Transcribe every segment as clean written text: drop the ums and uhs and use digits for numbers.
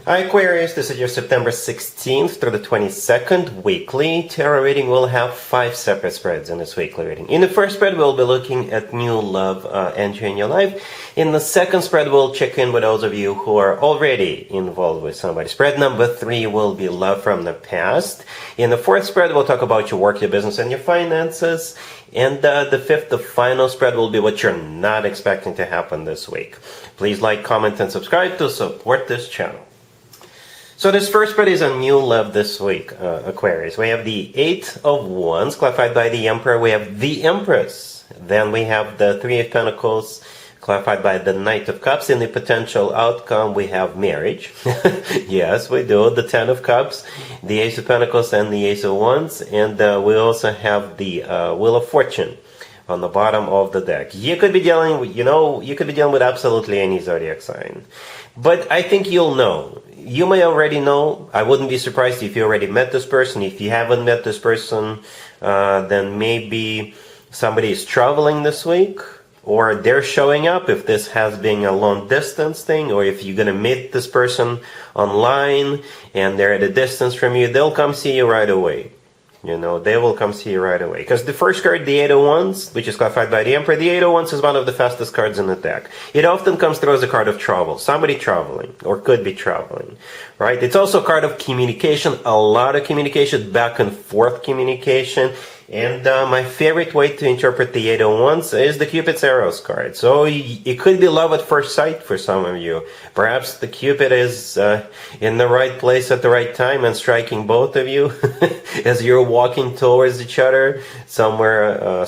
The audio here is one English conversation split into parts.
Hi Aquarius, this is your September 16th through the 22nd weekly tarot reading. We'll have 5 separate spreads in this weekly reading. In the first spread, we'll be looking at new love entering your life. In the second spread, we'll check in with those of you who are already involved with somebody. Spread number 3 will be love from the past. In the fourth spread, we'll talk about your work, your business, and your finances. And the fifth, the final spread, will be what you're not expecting to happen this week. Please like, comment, and subscribe to support this channel. So this first spread is a new love this week, Aquarius. We have the 8 of Wands, clarified by the Emperor. We have the Empress. Then we have the 3 of Pentacles, clarified by the Knight of Cups. In the potential outcome, we have marriage. Yes, we do. The 10 of Cups, the Ace of Pentacles, and the Ace of Wands. And we also have the Wheel of Fortune on the bottom of the deck. You could be dealing with, you could be dealing with absolutely any zodiac sign. But I think you'll know. You may already know. I wouldn't be surprised if you already met this person. If you haven't met this person, then maybe somebody is traveling this week, or they're showing up if this has been a long distance thing, or if you're going to meet this person online and they're at a distance from you, they'll come see you right away. They will come see you right away. Because the first card, the 8 of Wands, which is clarified by the Emperor, the 8 of Wands is one of the fastest cards in the deck. It often comes through as a card of travel. Somebody traveling, or could be traveling, right? It's also a card of communication, a lot of communication, back and forth communication. And my favorite way to interpret the 8 of Wands is the Cupid's Arrows card. So it could be love at first sight for some of you. Perhaps the Cupid is in the right place at the right time and striking both of you as you're walking towards each other somewhere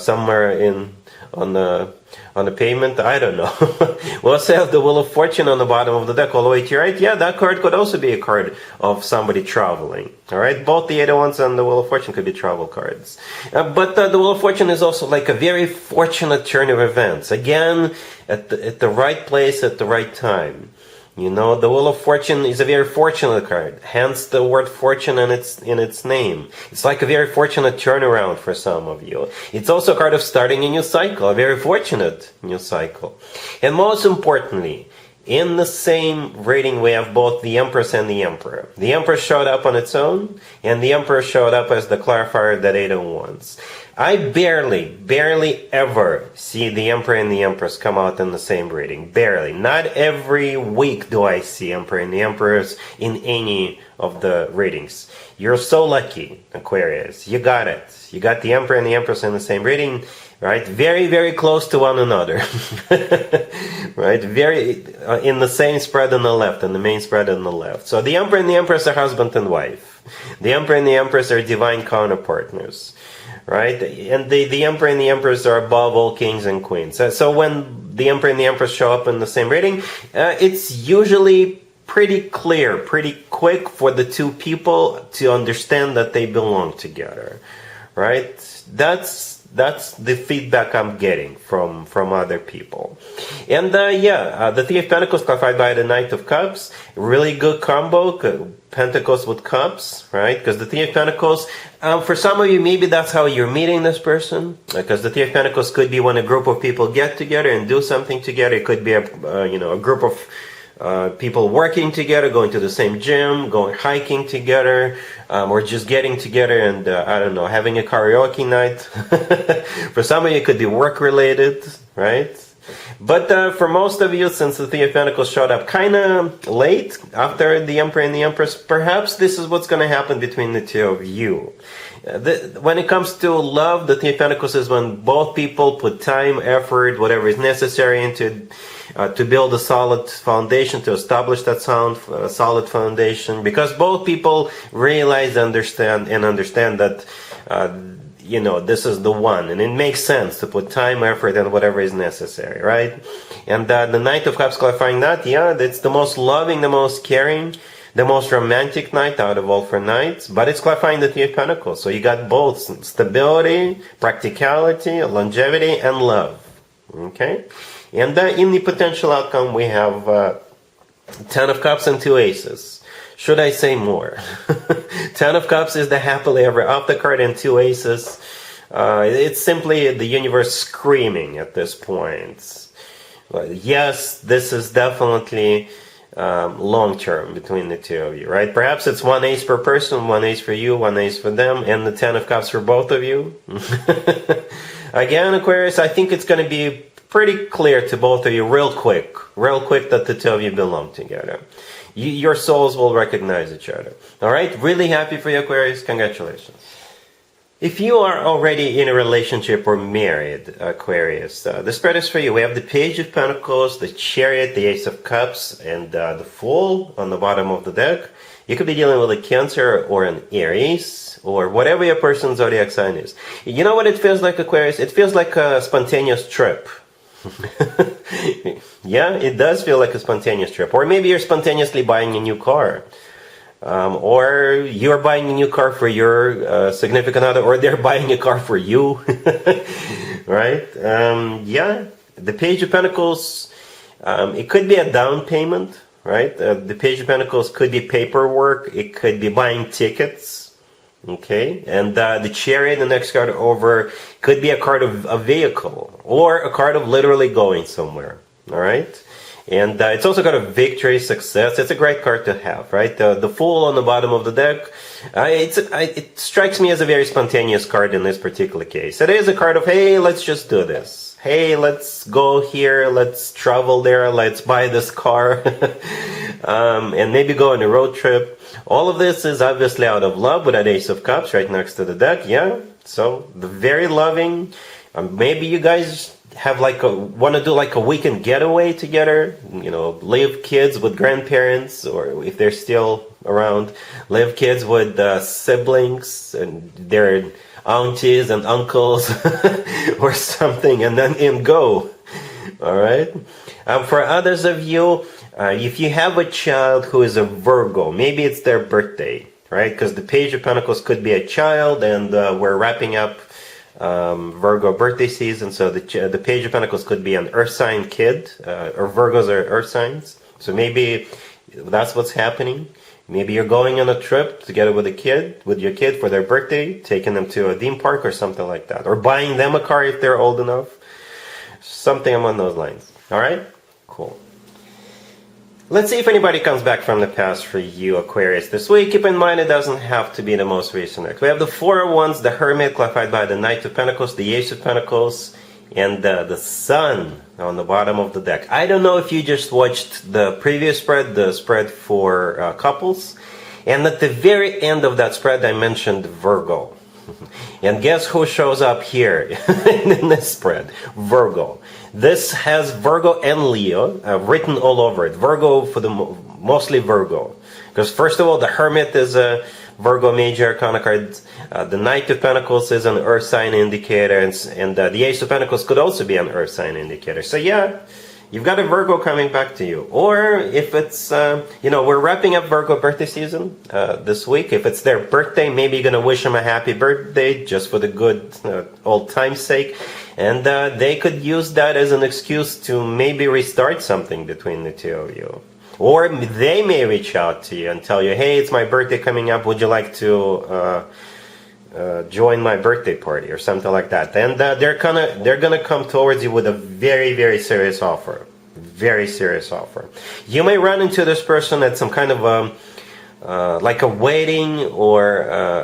on the pavement. I don't know. We also have the Wheel of Fortune on the bottom of the deck all the way to your right. Yeah, that card could also be a card of somebody traveling. All right, both the 8 of Wands and the Wheel of Fortune could be travel cards. But the Wheel of Fortune is also like a very fortunate turn of events. Again, at the right place at the right time. The Wheel of Fortune is a very fortunate card, hence the word fortune in its name. It's like a very fortunate turnaround for some of you. It's also a card of starting a new cycle, a very fortunate new cycle. And most importantly, in the same reading, we have both the Empress and the Emperor. The Empress showed up on its own, and the Emperor showed up as the clarifier that 8 of Wands. I barely ever see the Emperor and the Empress come out in the same reading. Barely. Not every week do I see Emperor and the Empress in any of the readings. You're so lucky, Aquarius. You got it. You got the Emperor and the Empress in the same reading, right? Very, very close to one another. Right? Very in the same spread on the left, and the main spread on the left. So the Emperor and the Empress are husband and wife. The Emperor and the Empress are divine counterpartners. Right? And the Emperor and the Empress are above all kings and queens. So when the Emperor and the Empress show up in the same reading, it's usually pretty clear, pretty quick for the two people to understand that they belong together. Right? That's the feedback I'm getting from other people. And the 3 of Pentacles clarified by the Knight of Cups. Really good combo, Pentacles with Cups, right? Because the 3 of Pentacles, for some of you, maybe that's how you're meeting this person. Because the 3 of Pentacles could be when a group of people get together and do something together. It could be a group of people working together, going to the same gym, going hiking together, or just getting together and, I don't know, having a karaoke night. For some of you, it could be work-related, right? But for most of you, since the 3 of Pentacles showed up kind of late after the Emperor and the Empress, perhaps this is what's going to happen between the two of you. When it comes to love, the 3 of Pentacles is when both people put time, effort, whatever is necessary into to build a solid foundation, to establish that solid foundation, because both people realize, understand that this is the one, and it makes sense to put time, effort, and whatever is necessary, right? And the Knight of Cups clarifying that, it's the most loving, the most caring, the most romantic night out of all 4 nights, but it's clarifying the 3 of Pentacles. So you got both stability, practicality, longevity, and love. Okay? And in the potential outcome, we have 10 of Cups and 2 Aces. Should I say more? 10 of Cups is the happily ever after card, and 2 Aces. It's simply the universe screaming at this point. Yes, this is definitely long term between the two of you, right? Perhaps it's one ace per person, one ace for you, one ace for them, and the 10 of cups for both of you. Again, Aquarius, I think it's going to be pretty clear to both of you real quick that the two of you belong together. Your souls will recognize each other. All right? Really happy for you, Aquarius. Congratulations. If you are already in a relationship or married, Aquarius, the spread is for you. We have the Page of Pentacles, the Chariot, the Ace of Cups, and the Fool on the bottom of the deck. You could be dealing with a Cancer or an Aries, or whatever your person's zodiac sign is. You know what it feels like, Aquarius? It feels like a spontaneous trip. Yeah, it does feel like a spontaneous trip. Or maybe you're spontaneously buying a new car. Or you're buying a new car for your significant other, or they're buying a car for you. Right? Yeah, the Page of Pentacles, it could be a down payment, right? The Page of Pentacles could be paperwork. It could be buying tickets. Okay? And the Chariot, the next card over, could be a card of a vehicle, or a card of literally going somewhere. All right? And it's also got a victory, success. It's a great card to have, right? The Fool on the bottom of the deck, it strikes me as a very spontaneous card in this particular case. It is a card of, hey, let's just do this. Hey, let's go here, let's travel there, let's buy this car, and maybe go on a road trip. All of this is obviously out of love with that Ace of Cups right next to the deck, yeah? So, the very loving. Maybe you guys have want to do like a weekend getaway together, you know, leave kids with grandparents, or if they're still around, leave kids with siblings and their aunties and uncles or something, and then go. All right. For others of you, if you have a child who is a Virgo, maybe it's their birthday, right? Because the Page of Pentacles could be a child, and we're wrapping up Virgo birthday season, so the Page of Pentacles could be an Earth sign kid, or Virgos are Earth signs. So maybe that's what's happening. Maybe you're going on a trip together with your kid for their birthday, taking them to a theme park or something like that, or buying them a car if they're old enough. Something along those lines. All right, cool. Let's see if anybody comes back from the past for you, Aquarius, this week. Keep in mind, it doesn't have to be the most recent act. We have the Four of Wands, the Hermit, clarified by the Knight of Pentacles, the Ace of Pentacles, and the Sun on the bottom of the deck. I don't know if you just watched the previous spread, the spread for couples, and at the very end of that spread, I mentioned Virgo. And guess who shows up here in this spread? Virgo. This has Virgo and Leo written all over it. Virgo for the mostly Virgo, because first of all, the Hermit is a Virgo major arcana card. The Knight of Pentacles is an Earth sign indicator, and the Ace of Pentacles could also be an Earth sign indicator. So yeah, you've got a Virgo coming back to you. Or if it's, we're wrapping up Virgo birthday season this week. If it's their birthday, maybe you're going to wish them a happy birthday just for the good old time's sake. And they could use that as an excuse to maybe restart something between the two of you. Or they may reach out to you and tell you, hey, it's my birthday coming up. Would you like to join my birthday party or something like that? And they're gonna come towards you with a very, very serious offer. Very serious offer. You may run into this person at some kind of like a wedding or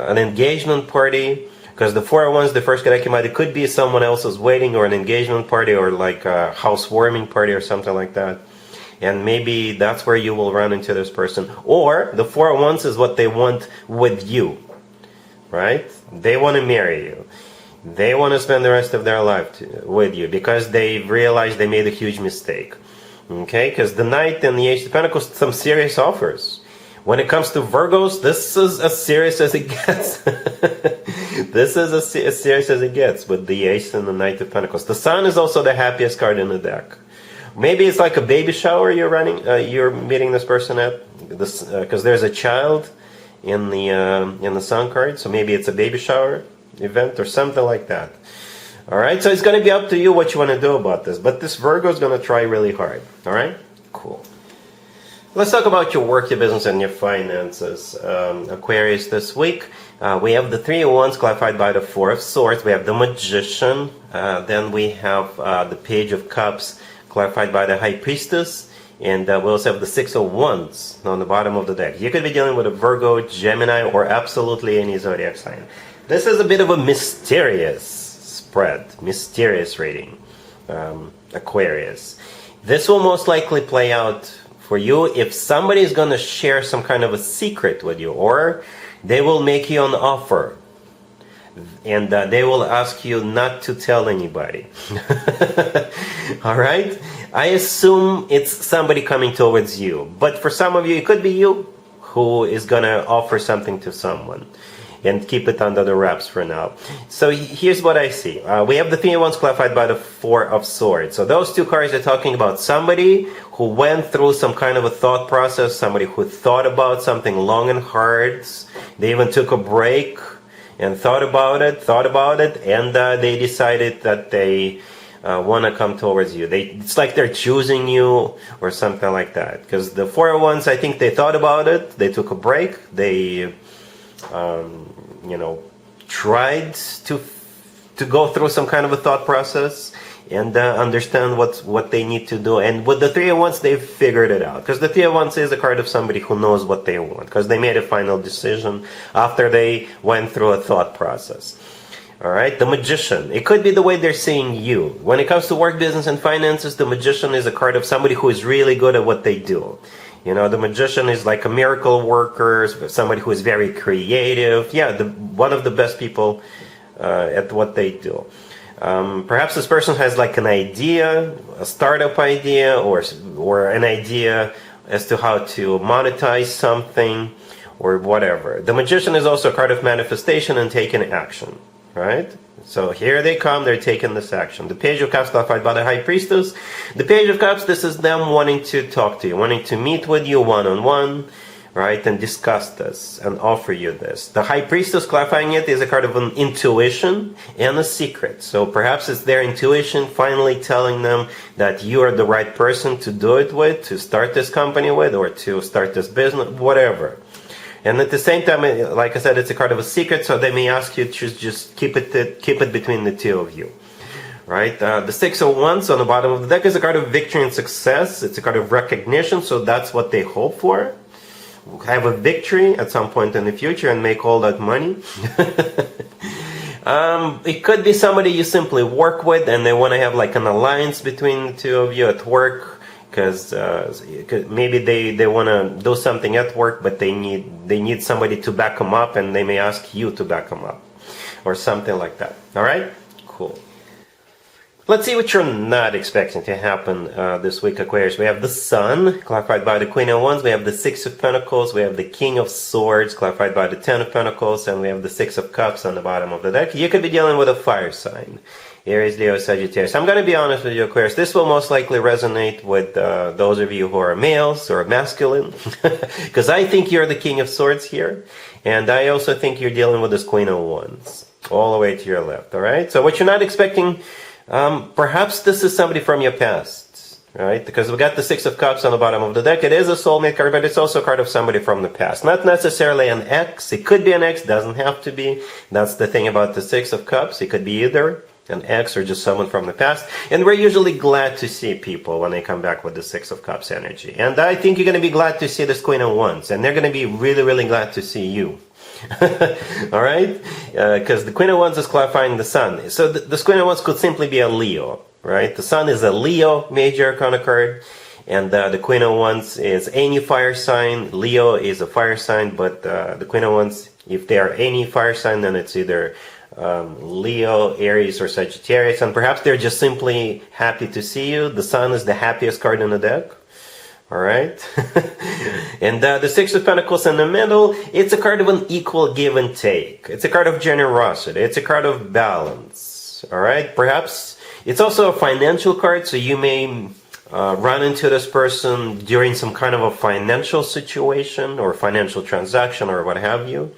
an engagement party. Because the Four of Wands, the first card that came out, it could be someone else's wedding or an engagement party or like a housewarming party or something like that. And maybe that's where you will run into this person. Or the Four of Wands is what they want with you, right? They want to marry you. They want to spend the rest of their life with you because they realized they made a huge mistake. Okay? Because the Knight and the Ace of Pentacles, some serious offers. When it comes to Virgos, this is as serious as it gets. This is as serious as it gets with the Ace and the Knight of Pentacles. The Sun is also the happiest card in the deck. Maybe it's like a baby shower you're meeting this person at, because there's a child in the Sun card. So maybe it's a baby shower event or something like that. All right. So it's going to be up to you what you want to do about this. But this Virgo is going to try really hard. All right. Cool. Let's talk about your work, your business, and your finances, Aquarius, this week. We have the Three of Wands clarified by the Four of Swords. We have the Magician. Then we have the Page of Cups clarified by the High Priestess. And we also have the Six of Wands on the bottom of the deck. You could be dealing with a Virgo, Gemini, or absolutely any zodiac sign. This is a bit of a mysterious spread, mysterious reading, Aquarius. This will most likely play out for you if somebody is going to share some kind of a secret with you, or they will make you an offer. And they will ask you not to tell anybody. Alright? I assume it's somebody coming towards you. But for some of you, it could be you who is going to offer something to someone. And keep it under the wraps for now. So here's what I see. We have the Three of Wands clarified by the Four of Swords. So those two cards are talking about somebody who went through some kind of a thought process. Somebody who thought about something long and hard. They even took a break and thought about it, and they decided that they want to come towards you. It's like they're choosing you or something like that. Because the Four of Wands, I think they thought about it, they took a break, they, tried to go through some kind of a thought process and understand what they need to do. And with the Three of Wands, they've figured it out. Because the Three of Wands is a card of somebody who knows what they want. Because they made a final decision after they went through a thought process. Alright, the Magician. It could be the way they're seeing you. When it comes to work, business, and finances, the Magician is a card of somebody who is really good at what they do. You know, the Magician is like a miracle worker, somebody who is very creative. Yeah, one of the best people at what they do. Perhaps this person has like an idea, a startup idea, or an idea as to how to monetize something or whatever. The Magician is also a card of manifestation and taking action, right? So here they come, they're taking this action. The Page of Cups clarified by the High Priestess. The Page of Cups, this is them wanting to talk to you, wanting to meet with you one-on-one, right, and discuss this and offer you this. The High Priestess, clarifying it, is a card of an intuition and a secret. So perhaps it's their intuition finally telling them that you are the right person to do it with, to start this company with, or to start this business, whatever. And at the same time, like I said, it's a card of a secret, so they may ask you to just keep it between the two of you. Right? The Six of Wands on the bottom of the deck is a card of victory and success. It's a card of recognition, so that's what they hope for. Have a victory at some point in the future and make all that money. It could be somebody you simply work with and they want to have like an alliance between the two of you at work, because maybe they want to do something at work, but they need somebody to back them up, and they may ask you to back them up or something like that. All right? Cool. Let's see what you're not expecting to happen this week, Aquarius. We have the Sun, clarified by the Queen of Wands. We have the Six of Pentacles. We have the King of Swords, clarified by the Ten of Pentacles. And we have the Six of Cups on the bottom of the deck. You could be dealing with a fire sign. Aries, Leo, Sagittarius. I'm going to be honest with you, Aquarius. This will most likely resonate with those of you who are males or masculine. Because I think you're the King of Swords here. And I also think you're dealing with this Queen of Wands. All the way to your left, alright? So what you're not expecting... perhaps this is somebody from your past, right? Because we got the Six of Cups on the bottom of the deck. It is a soulmate card, but it's also a card of somebody from the past. Not necessarily an ex. It could be an ex, doesn't have to be. That's the thing about the Six of Cups. It could be either an ex or just someone from the past. And we're usually glad to see people when they come back with the Six of Cups energy. And I think you're going to be glad to see this Queen of Wands. And they're going to be really, really glad to see you. Alright? Because the Queen of Wands is clarifying the Sun. So this Queen of Wands could simply be a Leo, right? The Sun is a Leo major arcana card, and the Queen of Wands is any fire sign. Leo is a fire sign, but the Queen of Wands, if they are any fire sign, then it's either Leo, Aries, or Sagittarius, and perhaps they're just simply happy to see you. The Sun is the happiest card in the deck. Alright? And the Six of Pentacles in the middle, it's a card of an equal give and take. It's a card of generosity. It's a card of balance. Alright? Perhaps it's also a financial card, so you may run into this person during some kind of a financial situation or financial transaction or what have you.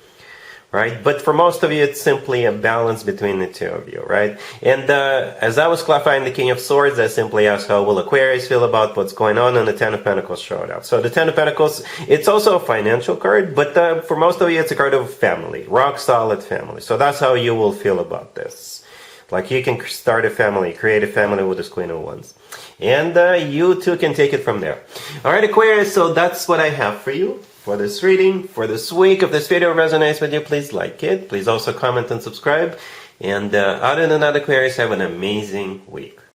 Right? But for most of you, it's simply a balance between the two of you, right? And as I was clarifying the King of Swords, I simply asked how will Aquarius feel about what's going on, and the Ten of Pentacles showed up. So the Ten of Pentacles, it's also a financial card, but for most of you, it's a card of family, rock solid family. So that's how you will feel about this. Like you can start a family, create a family with this Queen of Wands. And you too can take it from there. All right, Aquarius, so that's what I have for you for this reading, for this week. If this video resonates with you, please like it. Please also comment and subscribe. And other than that, Aquarius, have an amazing week.